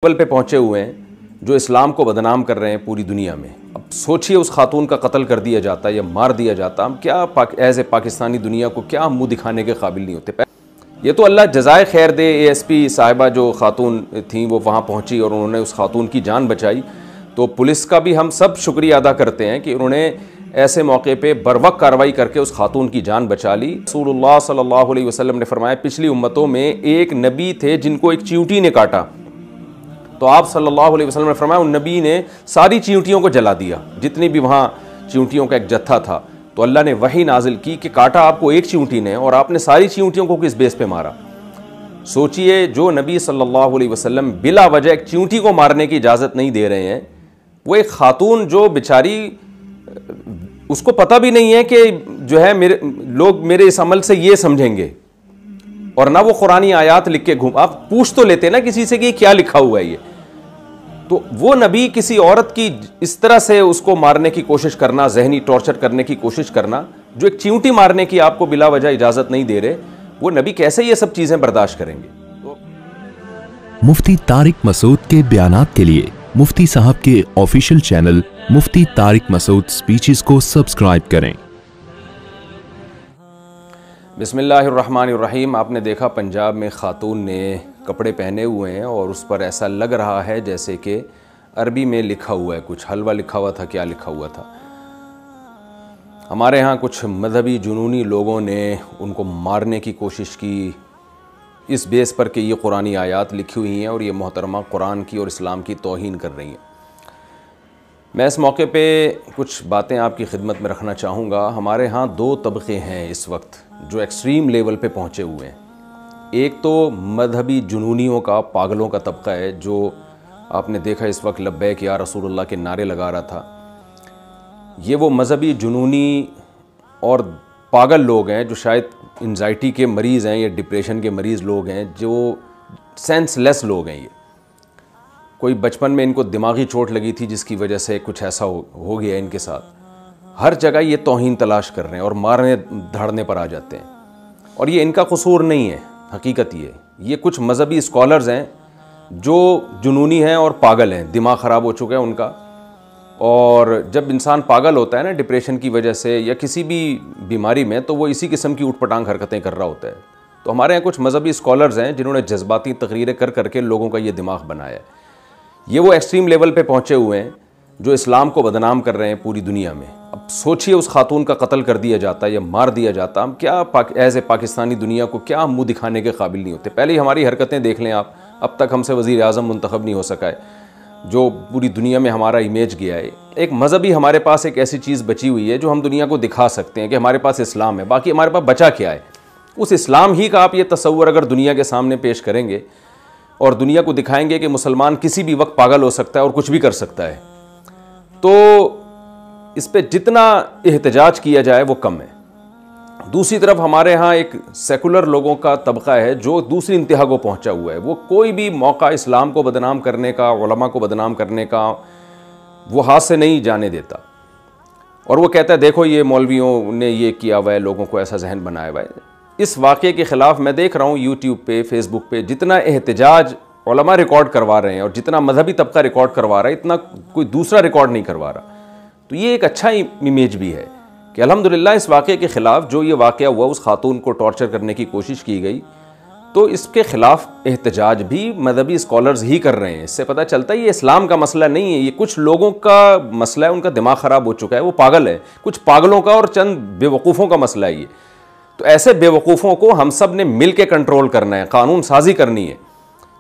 Level पे पहुंचे हुए हैं जो इस्लाम को बदनाम कर रहे हैं पूरी दुनिया में। अब सोचिए उस खातून का कत्ल कर दिया जाता या मार दिया जाता, हम क्या एज ए पाकिस्तानी दुनिया को क्या हम मुंह दिखाने के काबिल नहीं होते। ये तो अल्लाह जज़ाए खैर दे, ASP साहिबा जो खातून थी वो वहाँ पहुँची और उन्होंने उस खातून की जान बचाई, तो पुलिस का भी हम सब शुक्रिया अदा करते हैं कि उन्होंने ऐसे मौके पे बरवक्त कार्रवाई करके उस खातून की जान बचा ली। रसूलुल्लाह सल्लल्लाहु अलैहि वसल्लम ने फरमाया, पिछली उम्मतों में एक नबी थे जिनको एक चींटी ने काटा, तो आप सल्लल्लाहु अलैहि वसल्लम ने फरमाया उन नबी ने सारी चींटियों को जला दिया, जितनी भी वहाँ चींटियों का एक जत्था था। तो अल्लाह ने वही नाजिल की कि काटा आपको एक चींटी ने और आपने सारी चींटियों को किस बेस पे मारा। सोचिए, जो नबी सल्लल्लाहु अलैहि वसल्लम बिला वजह एक चींटी को मारने की इजाज़त नहीं दे रहे हैं, वो एक खातून जो बेचारी उसको पता भी नहीं है कि जो है लोग मेरे इस अमल से ये समझेंगे, और ना वो कुरानी आयात लिख के घूम, आप पूछ तो लेते ना किसी से कि क्या लिखा हुआ है ये, तो वो नबी किसी औरत की इस तरह से उसको मारने की कोशिश करना, जहनी टॉर्चर करने की कोशिश करना, जो एक चींटी मारने की आपको बिला वजह इजाजत नहीं दे रहे, वो नबी कैसे ये सब चीजें बर्दाश्त करेंगे। मुफ्ती तारिक मसूद के बयानात के लिए मुफ्ती साहब के ऑफिशियल चैनल मुफ्ती तारिक मसूद स्पीचेस को सब्सक्राइब करें। बिस्मिल्लाहिर्रहमानिर्रहीम। आपने देखा पंजाब में खातून ने कपड़े पहने हुए हैं और उस पर ऐसा लग रहा है जैसे कि अरबी में लिखा हुआ है, कुछ हलवा लिखा हुआ था, क्या लिखा हुआ था। हमारे यहाँ कुछ मजहबी जुनूनी लोगों ने उनको मारने की कोशिश की इस बेस पर कि ये कुरानी आयात लिखी हुई हैं और ये मोहतरमा कुरान की और इस्लाम की तौहीन कर रही हैं। मैं इस मौके पे कुछ बातें आपकी खिदमत में रखना चाहूँगा। हमारे यहाँ दो तबक़े हैं इस वक्त जो एक्सट्रीम लेवल पे पहुँचे हुए हैं। एक तो मजहबी जुनूनियों का, पागलों का तबका है, जो आपने देखा इस वक्त लब्बैक या रसूलुल्लाह के नारे लगा रहा था। ये वो मजहबी जुनूनी और पागल लोग हैं जो शायद एंजाइटी के मरीज़ हैं या डिप्रेशन के मरीज़ लोग हैं, जो सेंसलेस लोग हैं। ये कोई बचपन में इनको दिमागी चोट लगी थी जिसकी वजह से कुछ ऐसा हो गया इनके साथ। हर जगह ये तौहीन तलाश कर रहे हैं और मारने धाड़ने पर आ जाते हैं, और ये इनका कसूर नहीं है। हकीकत ये कुछ मजहबी स्कॉलर्स हैं जो जुनूनी हैं और पागल हैं, दिमाग ख़राब हो चुका है उनका। और जब इंसान पागल होता है ना डिप्रेशन की वजह से या किसी भी बीमारी में, तो वो इसी किस्म की ऊटपटांग हरकतें कर रहा होता है। तो हमारे यहाँ कुछ मजहबी स्कॉलर्स हैं जिन्होंने जज्बाती तकरीरें कर करके लोगों का ये दिमाग बनाया है। ये वो एक्सट्रीम लेवल पे पहुँचे हुए हैं जो इस्लाम को बदनाम कर रहे हैं पूरी दुनिया में। अब सोचिए उस खातून का कत्ल कर दिया जाता या मार दिया जाता, हम क्या एज ए पाकिस्तानी दुनिया को क्या हम मुँह दिखाने के काबिल नहीं होते। पहले ही हमारी हरकतें देख लें आप, अब तक हमसे वज़ीर आज़म मुंतखब नहीं हो सका है, जो पूरी दुनिया में हमारा इमेज गया है। एक मजहबी हमारे पास एक ऐसी चीज़ बची हुई है जो हम दुनिया को दिखा सकते हैं कि हमारे पास इस्लाम है, बाकी हमारे पास बचा क्या है। उस इस्लाम ही का आप ये तस्वुर अगर दुनिया के सामने पेश करेंगे और दुनिया को दिखाएंगे कि मुसलमान किसी भी वक्त पागल हो सकता है और कुछ भी कर सकता है, तो इस पे जितना एहतजाज किया जाए वो कम है। दूसरी तरफ हमारे यहाँ एक सेकुलर लोगों का तबका है जो दूसरी इंतहा को पहुँचा हुआ है। वो कोई भी मौका इस्लाम को बदनाम करने का, उलमा को बदनाम करने का, वो हाथ से नहीं जाने देता। और वो कहता है देखो ये मौलवियों ने ये किया हुआ है, लोगों को ऐसा जहन बनाया हुआ है। इस वाक़े के ख़िलाफ़ मैं देख रहा हूँ यूट्यूब पे, फेसबुक पे, जितना एहतजाज उलमा रिकॉर्ड करवा रहे हैं और जितना मजहबी तबका रिकॉर्ड करवा रहा है, इतना कोई दूसरा रिकॉर्ड नहीं करवा रहा। तो ये एक अच्छा इमेज भी है कि अल्हम्दुलिल्लाह इस वाक़े के ख़िलाफ़ जो ये वाक़या हुआ, उस खातून को टॉर्चर करने की कोशिश की गई, तो इसके ख़िलाफ़ एहतजाज भी मजहबी स्कॉलर्स ही कर रहे हैं। इससे पता चलता है ये इस्लाम का मसला नहीं है, ये कुछ लोगों का मसला है, उनका दिमाग ख़राब हो चुका है, वो पागल है, कुछ पागलों का और चंद बेवकूफ़ों का मसला है ये। तो ऐसे बेवकूफ़ों को हम सब ने मिल के कंट्रोल करना है, कानून साजी करनी है।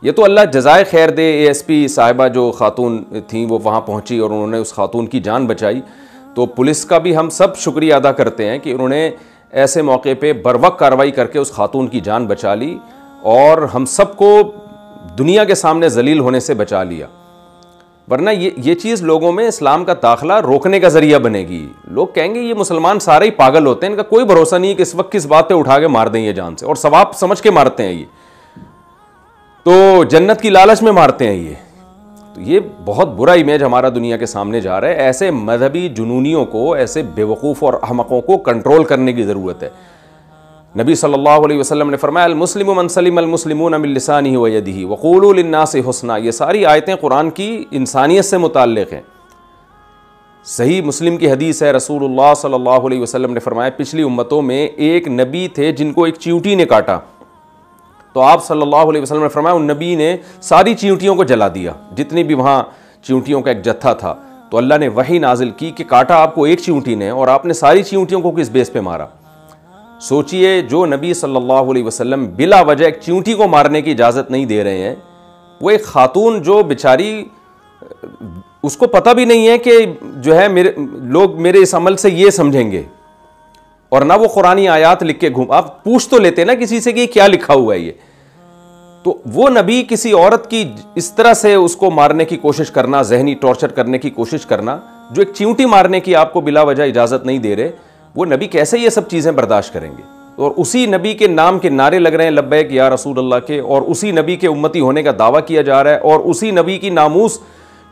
ये तो अल्लाह जज़ाए खैर दे, ASP साहिबा जो खातून थी वो वहाँ पहुँची और उन्होंने उस खातून की जान बचाई, तो पुलिस का भी हम सब शुक्रिया अदा करते हैं कि उन्होंने ऐसे मौके पे बरवक्त कार्रवाई करके उस खातून की जान बचा ली और हम सबको दुनिया के सामने जलील होने से बचा लिया। वरना ये चीज़ लोगों में इस्लाम का दाखिला रोकने का ज़रिया बनेगी। लोग कहेंगे ये मुसलमान सारे ही पागल होते हैं, इनका कोई भरोसा नहीं है कि इस वक्त किस बात पे उठा के मार दें ये जान से, और सवाब समझ के मारते हैं ये, तो जन्नत की लालच में मारते हैं ये। तो ये बहुत बुरा इमेज हमारा दुनिया के सामने जा रहा है। ऐसे मजहबी जुनूनियों को, ऐसे बेवकूफ़ और अहमकों को कंट्रोल करने की ज़रूरत है। नबी सल्लल्लाहु अलैहि वसल्लम ने फरमाया अल मुस्लिमु मन सलिम अल मुस्लिमून मिन लिसानिही व यदिही वक़ूलू लिन्नासि हुस्ना। ये सारी आयतें कुरान की इंसानियत से मुताल्लिक़ हैं। सही मुस्लिम की हदीस है, रसूलुल्लाह सल्लल्लाहु अलैहि वसल्लम ने फरमाया पिछली उम्मतों में एक नबी थे जिनको एक चींटी ने काटा, तो आप सल्लल्लाहु अलैहि वसल्लम ने फरमाया उन नबी ने सारी चींटियों को जला दिया, जितनी भी वहाँ चींटियों का एक जत्था था। तो अल्लाह ने वही नाजिल की कि काटा आपको एक चींटी ने और आपने सारी चींटियों को किस बेस पे मारा। सोचिए, जो नबी सल्लल्लाहु अलैहि वसल्लम बिला वजह एक चींटी को मारने की इजाज़त नहीं दे रहे हैं, वो एक खातून जो बेचारी उसको पता भी नहीं है कि जो है लोग मेरे इस अमल से ये समझेंगे, और ना वो कुरानी आयात लिख के घूम, आप पूछ तो लेते ना किसी से कि क्या लिखा हुआ है ये, तो वो नबी किसी औरत की इस तरह से उसको मारने की कोशिश करना, जहनी टॉर्चर करने की कोशिश करना, जो एक चींटी मारने की आपको बिला वजह इजाज़त नहीं दे रहे, वो नबी कैसे ये सब चीज़ें बर्दाश्त करेंगे। और उसी नबी के नाम के नारे लग रहे हैं लब्बैक या रसूल अल्लाह के, और उसी नबी के उम्मती होने का दावा किया जा रहा है, और उसी नबी की नामूस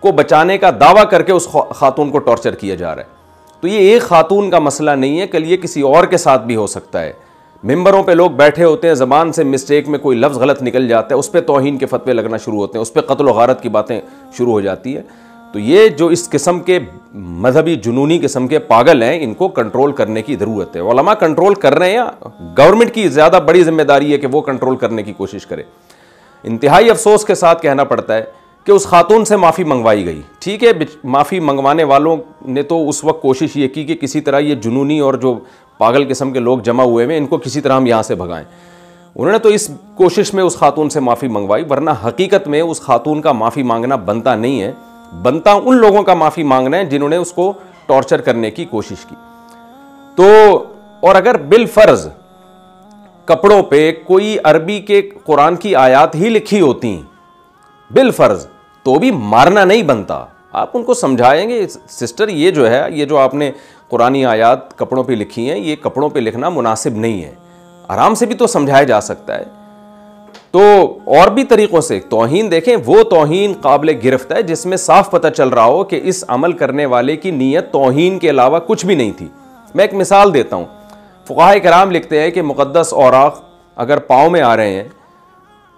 को बचाने का दावा करके उस खातून को टॉर्चर किया जा रहा है। तो ये एक खातून का मसला नहीं है, कल ये किसी और के साथ भी हो सकता है। मिंबरों पे लोग बैठे होते हैं, ज़बान से मिस्टेक में कोई लफ्ज़ गलत निकल जाता है, उस पर तौहीन के फतवे लगना शुरू होते हैं, उस पर कत्ल व गारत की बातें शुरू हो जाती है। तो ये जो इस किस्म के मजहबी जुनूनी किस्म के पागल हैं, इनको कंट्रोल करने की ज़रूरत है। उलमा कंट्रोल कर रहे हैं, गवर्नमेंट की ज़्यादा बड़ी जिम्मेदारी है कि वो कंट्रोल करने की कोशिश करे। इंतहाई अफसोस के साथ कहना पड़ता है कि उस खातून से माफ़ी मंगवाई गई। ठीक है, माफ़ी मंगवाने वालों ने तो उस वक्त कोशिश ये की कि किसी तरह ये जुनूनी और जो पागल किस्म के लोग जमा हुए हैं, इनको किसी तरह हम यहाँ से भगाएं। उन्होंने तो इस कोशिश में उस खातून से माफ़ी मंगवाई, वरना हकीकत में उस खातून का माफ़ी मांगना बनता नहीं है, बनता उन लोगों का माफ़ी मांगना है जिन्होंने उसको टॉर्चर करने की कोशिश की। तो और अगर बिल फर्ज कपड़ों पे कोई अरबी के कुरान की आयात ही लिखी होती बिल फर्ज, तो भी मारना नहीं बनता। आप उनको समझाएंगे सिस्टर, ये जो है, ये जो आपने कुरानी आयात कपड़ों पे लिखी हैं, ये कपड़ों पे लिखना मुनासिब नहीं है। आराम से भी तो समझाया जा सकता है। तो और भी तरीक़ों से तौहीन देखें, वो तौहीन काबिल गिरफ्त है जिसमें साफ पता चल रहा हो कि इस अमल करने वाले की नीयत तौहीन के अलावा कुछ भी नहीं थी। मैं एक मिसाल देता हूँ। फ़ुक़हा किराम लिखते हैं कि मुक़द्दस औराक़ अगर पाँव में आ रहे हैं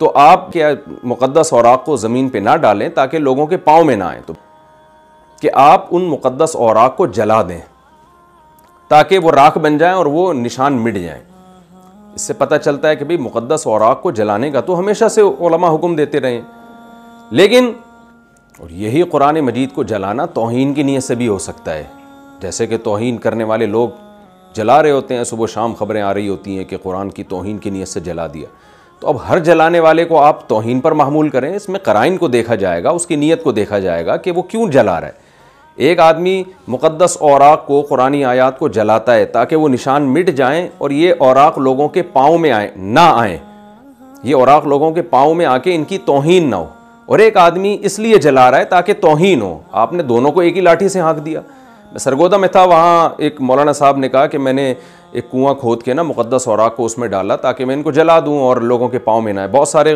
तो आप क्या मुक़द्दस औराक़ को ज़मीन पे ना डालें ताकि लोगों के पाँव में ना आए, तो कि आप उन मुक़द्दस औराक़ को जला दें ताकि वो राख बन जाएं और वो निशान मिट जाएं। इससे पता चलता है कि भाई मुक़द्दस औराक़ को जलाने का तो हमेशा से उलमा हुक्म देते रहे, लेकिन और यही कुरान मजीद को जलाना तौहीन की नीयत से भी हो सकता है। जैसे कि तौहीन करने वाले लोग जला रहे होते हैं, सुबह शाम खबरें आ रही होती हैं कि कुरान की तौहीन की नीयत से जला दिया, तो अब हर जलाने वाले को आप तौहीन पर महमूल करें। इसमें कराइन को देखा जाएगा, उसकी नीयत को देखा जाएगा कि वो क्यों जला रहा है। एक आदमी मुक़द्दस औराक़ को, कुरानी आयात को जलाता है ताकि वो निशान मिट जाएं और ये औराक़ लोगों के पाँव में आए ना आए, ये औराक़ लोगों के पाँव में आके इनकी तौहीन ना हो, और एक आदमी इसलिए जला रहा है ताकि तौहीन हो। आपने दोनों को एक ही लाठी से हाँक दिया। मैं सरगोदा में था, वहाँ एक मौलाना साहब ने कहा कि मैंने एक कुआं खोद के ना मुक़द्दस औराक़ को उसमें डाला ताकि मैं इनको जला दूँ और लोगों के पाँव में ना आए। बहुत सारे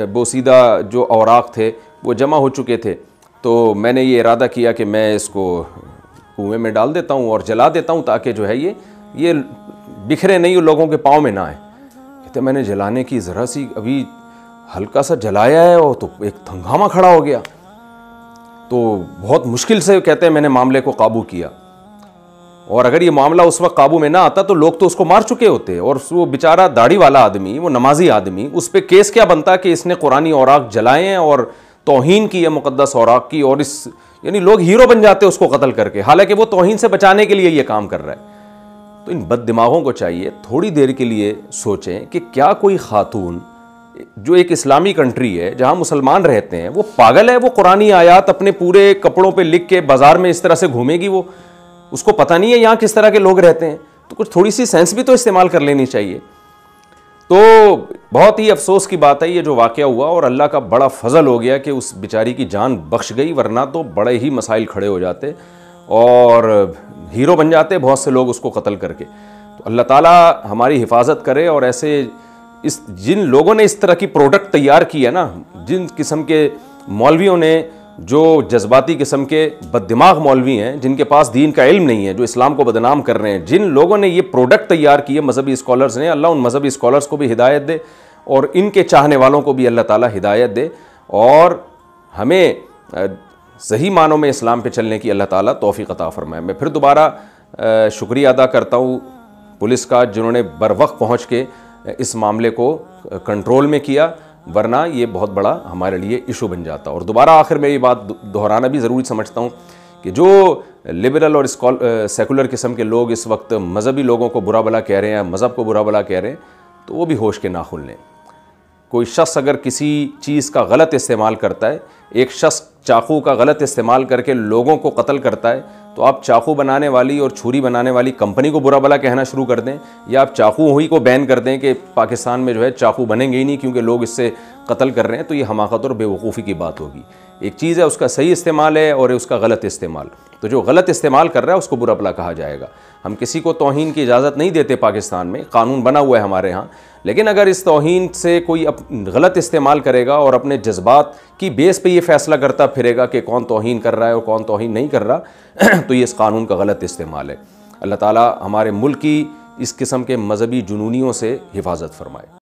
बोसीदा जो औराक़ थे वो जमा हो चुके थे, तो मैंने ये इरादा किया कि मैं इसको कुएं में डाल देता हूँ और जला देता हूँ ताकि जो है ये बिखरे नहीं, लोगों के पाँव में ना आए। कहते मैंने जलाने की ज़रा सी अभी हल्का सा जलाया है और तो एक हंगामा खड़ा हो गया। तो बहुत मुश्किल से कहते हैं मैंने मामले को काबू किया, और अगर ये मामला उस वक्त काबू में ना आता तो लोग तो उसको मार चुके होते, और वो बेचारा दाढ़ी वाला आदमी, वो नमाजी आदमी, उस पर केस क्या बनता कि इसने कुरानी औराक़ जलाए हैं और तौहीन की है मुक़द्दस औराक़ की, और इस यानी लोग हीरो बन जाते उसको कत्ल करके, हालांकि वो तौहीन से बचाने के लिए ये काम कर रहा है। तो इन बद दिमागों को चाहिए थोड़ी देर के लिए सोचें कि क्या कोई खातून जो एक इस्लामी कंट्री है जहाँ मुसलमान रहते हैं, वो पागल है? वो कुरानी आयात अपने पूरे कपड़ों पे लिख के बाजार में इस तरह से घूमेगी? वो उसको पता नहीं है यहाँ किस तरह के लोग रहते हैं? तो कुछ थोड़ी सी सेंस भी तो इस्तेमाल कर लेनी चाहिए। तो बहुत ही अफसोस की बात है ये जो वाक़या हुआ, और अल्लाह का बड़ा फजल हो गया कि उस बेचारी की जान बख्श गई, वरना तो बड़े ही मसाइल खड़े हो जाते और हीरो बन जाते बहुत से लोग उसको कत्ल करके। तो अल्लाह ताला हमारी हिफाजत करे, और ऐसे जिन लोगों ने इस तरह की प्रोडक्ट तैयार की है ना, जिन किस्म के मौलवियों ने जो जज्बाती किस्म के बददिमाग मौलवी हैं, जिनके पास दीन का इल्म नहीं है, जो इस्लाम को बदनाम कर रहे हैं, जिन लोगों ने ये प्रोडक्ट तैयार किए मजहबी स्कॉलर्स ने, अल्लाह उन मजहबी स्कॉलर्स को भी हिदायत दे और इनके चाहने वालों को भी अल्लाह ताला हिदायत दे और हमें सही मानों में इस्लाम पे चलने की अल्लाह ताला तौफीक अता फरमाए। मैं फिर दोबारा शुक्रिया अदा करता हूँ पुलिस का, जिन्होंने बर वक्त पहुँच के इस मामले को कंट्रोल में किया, वरना ये बहुत बड़ा हमारे लिए इशू बन जाता। और दोबारा आखिर में ये बात दोहराना भी ज़रूरी समझता हूँ कि जो लिबरल और सेकुलर किस्म के लोग इस वक्त मजहबी लोगों को बुरा भला कह रहे हैं, मज़हब को बुरा भला कह रहे हैं, तो वो भी होश के नाखुन लें। कोई शख्स अगर किसी चीज़ का गलत इस्तेमाल करता है, एक शख्स चाकू का गलत इस्तेमाल करके लोगों को कत्ल करता है, तो आप चाकू बनाने वाली और छुरी बनाने वाली कंपनी को बुरा भला कहना शुरू कर दें, या आप चाकू ही को बैन कर दें कि पाकिस्तान में जो है चाकू बनेंगे ही नहीं क्योंकि लोग इससे कत्ल कर रहे हैं, तो ये हमाकत और बेवकूफ़ी की बात होगी। एक चीज़ है उसका सही इस्तेमाल है और उसका गलत इस्तेमाल, तो जो गलत इस्तेमाल कर रहा है उसको बुरा भला कहा जाएगा। हम किसी को तौहीन की इजाज़त नहीं देते, पाकिस्तान में कानून बना हुआ है हमारे यहाँ, लेकिन अगर इस तौहीन से कोई गलत इस्तेमाल करेगा और अपने जज्बात की बेस पे ये फैसला करता फिरेगा कि कौन तौहीन कर रहा है और कौन तौहीन नहीं कर रहा, तो ये इस कानून का गलत इस्तेमाल है। अल्लाह ताला हमारे मुल्क की इस किस्म के मजहबी जुनूनियों से हिफाजत फरमाए।